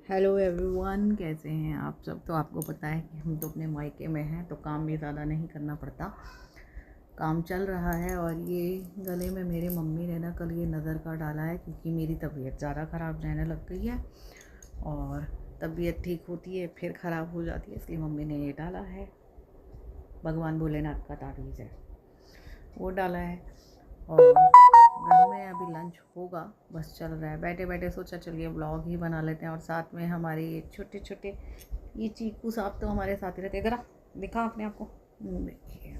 Hello everyone, कैसे हैं आप सब। तो आपको पता है कि हम तो अपने मायके में हैं, तो काम भी ज़्यादा नहीं करना पड़ता। काम चल रहा है। और ये गले में मेरी मम्मी ने ना कल ये नज़र का डाला है, क्योंकि मेरी तबीयत ज़्यादा ख़राब रहने लग गई है। और तबीयत ठीक होती है फिर ख़राब हो जाती है, इसलिए मम्मी ने ये डाला है। भगवान भोलेनाथ का ताबीज़ है, वो डाला है। और घर में अभी लंच होगा, बस चल रहा है। बैठे बैठे सोचा चलिए ब्लॉग ही बना लेते हैं। और साथ में हमारे ये छोटे छोटे ये चीकू साहब तो हमारे साथ ही रहते हैं। ज़रा दिखा अपने आप को। देखिए,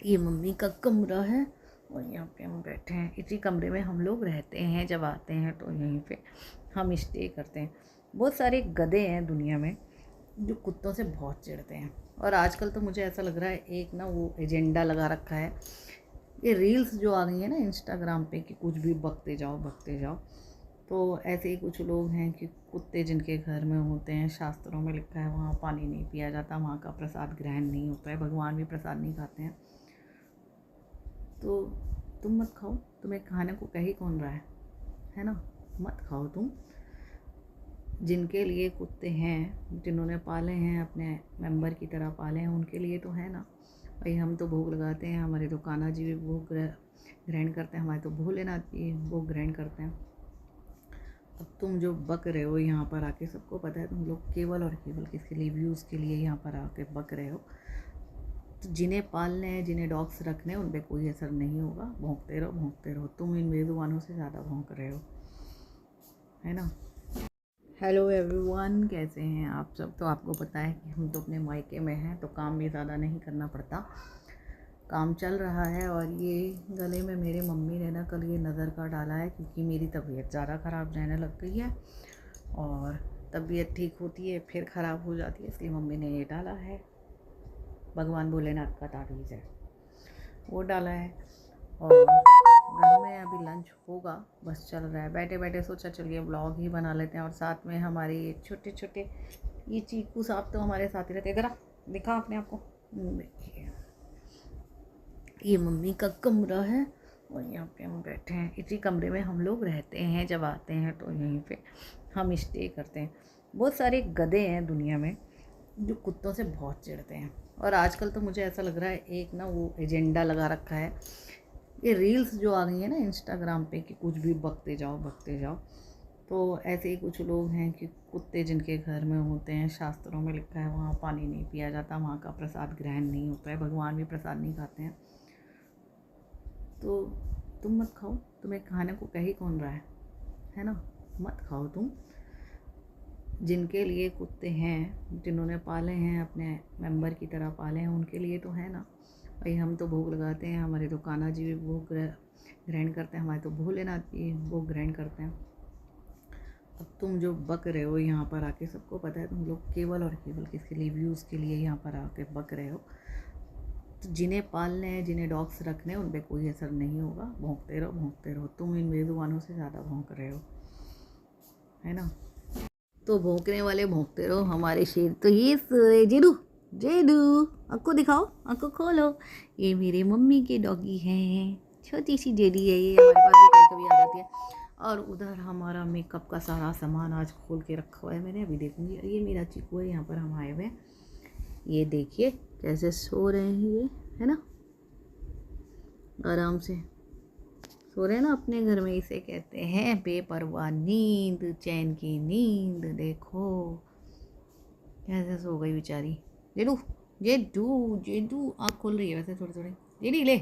ये मम्मी का कमरा है और यहाँ पे हम बैठे हैं। इसी कमरे में हम लोग रहते हैं, जब आते हैं तो यहीं पे हम स्टे करते हैं। बहुत सारे गधे हैं दुनिया में जो कुत्तों से बहुत चिढ़ते हैं। और आजकल तो मुझे ऐसा लग रहा है एक ना वो एजेंडा लगा रखा है। ये रील्स जो आ गई है ना इंस्टाग्राम पे, कि कुछ भी बकते जाओ बकते जाओ। तो ऐसे ही कुछ लोग हैं कि कुत्ते जिनके घर में होते हैं, शास्त्रों में लिखा है वहाँ पानी नहीं पिया जाता, वहाँ का प्रसाद ग्रहण नहीं होता है, भगवान भी प्रसाद नहीं खाते हैं। तो तुम मत खाओ, तुम्हें खाने को कहीं कौन रहा है ना। मत खाओ तुम। जिनके लिए कुत्ते हैं, जिन्होंने पाले हैं, अपने मेंबर की तरह पाले हैं, उनके लिए तो है ना भाई। हम तो भोग लगाते हैं, हमारे तो कान्हा जी भी भोग ग्रहण करते हैं, हमारे तो भोलेनाथ जी भोग ग्रहण करते हैं। अब तुम जो बक रहे हो यहाँ पर आके, सबको पता है तुम लोग केवल और केवल किसके लिए, व्यूज़ के लिए यहाँ पर आके बक रहे हो। तो जिन्हें पालने हैं, जिन्हें डॉग्स रखने हैं, उन पर कोई असर नहीं होगा। भौंकते रहो भौंकते रहो, तुम इन बेजुबानों से ज़्यादा भौंक रहे हो, है ना। हेलो एवरीवन, कैसे हैं आप सब। तो आपको पता है कि हम तो अपने मायके में हैं, तो काम भी ज़्यादा नहीं करना पड़ता। काम चल रहा है। और ये गले में मेरी मम्मी ने ना कल ये नज़र का डाला है, क्योंकि मेरी तबीयत ज़्यादा ख़राब रहने लग गई है। और तबीयत ठीक होती है फिर ख़राब हो जाती है, इसलिए मम्मी ने ये डाला है। भगवान भोलेनाथ का ताबीज़ है, वो डाला है। और घर में अभी लंच होगा, बस चल रहा है। बैठे बैठे सोचा चलिए ब्लॉग ही बना लेते हैं। और साथ में हमारे ये छोटे छोटे ये चीकू साहब तो हमारे साथ ही रहते हैं। ज़रा दिखा अपने आप को। देखिए, ये मम्मी का कमरा है और यहाँ पे हम बैठे हैं। इसी कमरे में हम लोग रहते हैं, जब आते हैं तो यहीं पे हम स्टे करते हैं। बहुत सारे गधे हैं दुनिया में जो कुत्तों से बहुत चिढ़ते हैं। और आजकल तो मुझे ऐसा लग रहा है एक ना वो एजेंडा लगा रखा है। ये रील्स जो आ गई है ना इंस्टाग्राम पे, कि कुछ भी बकते जाओ बकते जाओ। तो ऐसे ही कुछ लोग हैं कि कुत्ते जिनके घर में होते हैं, शास्त्रों में लिखा है वहाँ पानी नहीं पिया जाता, वहाँ का प्रसाद ग्रहण नहीं होता है, भगवान भी प्रसाद नहीं खाते हैं। तो तुम मत खाओ, तुम्हें खाने को कहीं कौन रहा है ना। मत खाओ तुम। जिनके लिए कुत्ते हैं, जिन्होंने पाले हैं, अपने मेंबर की तरह पाले हैं, उनके लिए तो है ना भाई। हम तो भोग लगाते हैं, हमारे तो कान्हा जी भी भोग ग्रहण करते हैं, हमारे तो भोलेनाथ जी भोग ग्रहण करते हैं। अब तुम जो बक रहे हो यहाँ पर आके, सबको पता है तुम लोग केवल और केवल किसके लिए, व्यूज़ के लिए यहाँ पर आके बक रहे हो। तो जिन्हें पालने हैं, जिन्हें डॉग्स रखने हैं, उन पर कोई असर नहीं होगा। भौंकते रहो भौंकते रहो, तुम इन बेजुबानों से ज़्यादा भौंक रहे हो, है ना। तो भौंकने वाले भौंकते रहो, हमारे शेर तो ये सोए। जेडू जेडू, आँखों दिखाओ, आँखों खोलो। ये मेरे मम्मी के डॉगी हैं, छोटी सी जेडी है ये, हमारे पास भी कभी कभी आ जाती है। और उधर हमारा मेकअप का सारा सामान आज खोल के रखा हुआ है मैंने, अभी देखूंगी। ये मेरा चीकू है, यहाँ पर हम आए हुए हैं। ये देखिए कैसे सो रहे हैं ये, है ना, आराम से सो रहे हैं ना अपने घर में। इसे कहते हैं बेपरवाह नींद, चैन की नींद। देखो कैसे सो गई बेचारी। जेडू जेडू जेडू, आँख खोल रही है वैसे थोड़ी थोड़ी। जेडी ले,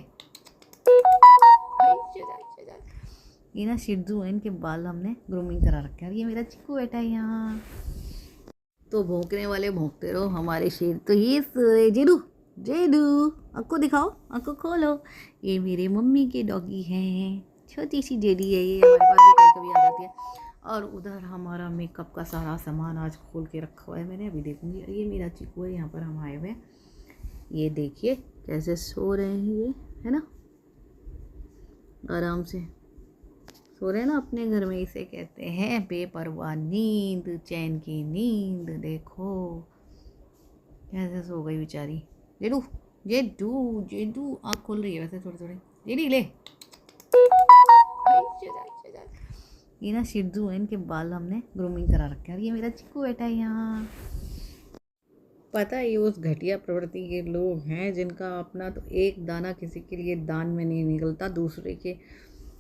ये ना शिड्जू है, इनके बाल हमने ग्रूमिंग करा रखे हैं। ये मेरा चिकू बैठा है यहाँ। तो भौंकने वाले भौंकते रहो, हमारे शेर तो ये सोए। जेडू जेडू, आँखों दिखाओ, आँखों खोलो। ये मेरे मम्मी के डॉगी हैं, छोटी सी जेडी है ये, हमारे पास भी कभी कभी आ जाती है। और उधर हमारा मेकअप का सारा सामान आज खोल के रखा हुआ है मैंने, अभी देखूंगी। ये मेरा चिकू है, यहाँ पर हम आए हुए हैं। ये देखिए कैसे सो रहे हैं ये, है ना, आराम से सो रहे हैं ना अपने घर में। इसे कहते हैं बेपरवाह नींद, चैन की नींद। देखो कैसे सो गई बेचारी। जेडू जेडू जेडू, आँख खोल रही है वैसे थोड़ी थोड़ी। जेडी ले, ये ना शिट्जू है, इनके बाल हमने ग्रूमिंग करा रखे हैं। और ये मेरा चिक्कू बेटा है यहाँ। पता है ये उस घटिया प्रवृत्ति के लोग हैं जिनका अपना तो एक दाना किसी के लिए दान में नहीं निकलता, दूसरे के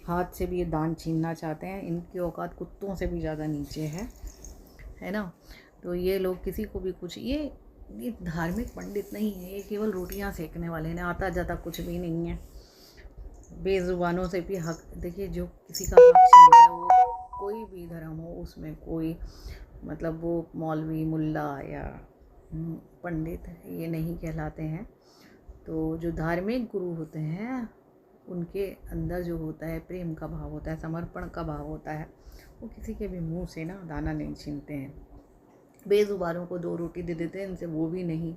हाथ से भी ये दान छीनना चाहते हैं। इनकी औकात कुत्तों से भी ज़्यादा नीचे है ना। तो ये लोग किसी को भी कुछ, ये धार्मिक पंडित नहीं है, ये केवल रोटियां सेकने वाले हैं, आता जाता कुछ भी नहीं है। बेजुबानों से भी हक, देखिए जो किसी का हक छीनता है वो कोई भी धर्म हो, उसमें कोई मतलब वो मौलवी मुल्ला या पंडित ये नहीं कहलाते हैं। तो जो धार्मिक गुरु होते हैं उनके अंदर जो होता है प्रेम का भाव होता है, समर्पण का भाव होता है, वो किसी के भी मुंह से ना दाना नहीं छीनते हैं। बेजुबानों को 2 रोटी दे देते हैं, इनसे वो भी नहीं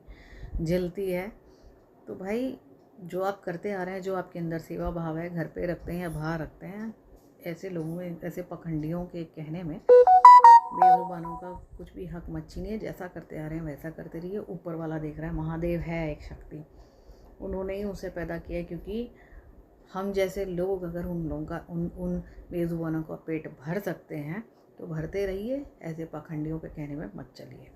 जलती है। तो भाई जो आप करते आ रहे हैं, जो आपके अंदर सेवा भाव है, घर पे रखते हैं या बाहर रखते हैं, ऐसे लोगों में, ऐसे पखंडियों के कहने में बेजुबानों का कुछ भी हक मत छीनिए। जैसा करते आ रहे हैं वैसा करते रहिए। ऊपर वाला देख रहा है, महादेव है एक शक्ति, उन्होंने ही उसे पैदा किया है। क्योंकि हम जैसे लोग अगर उन लोगों का उन बेजुबानों का पेट भर सकते हैं तो भरते रहिए, ऐसे पाखंडियों के कहने में मत चलिए।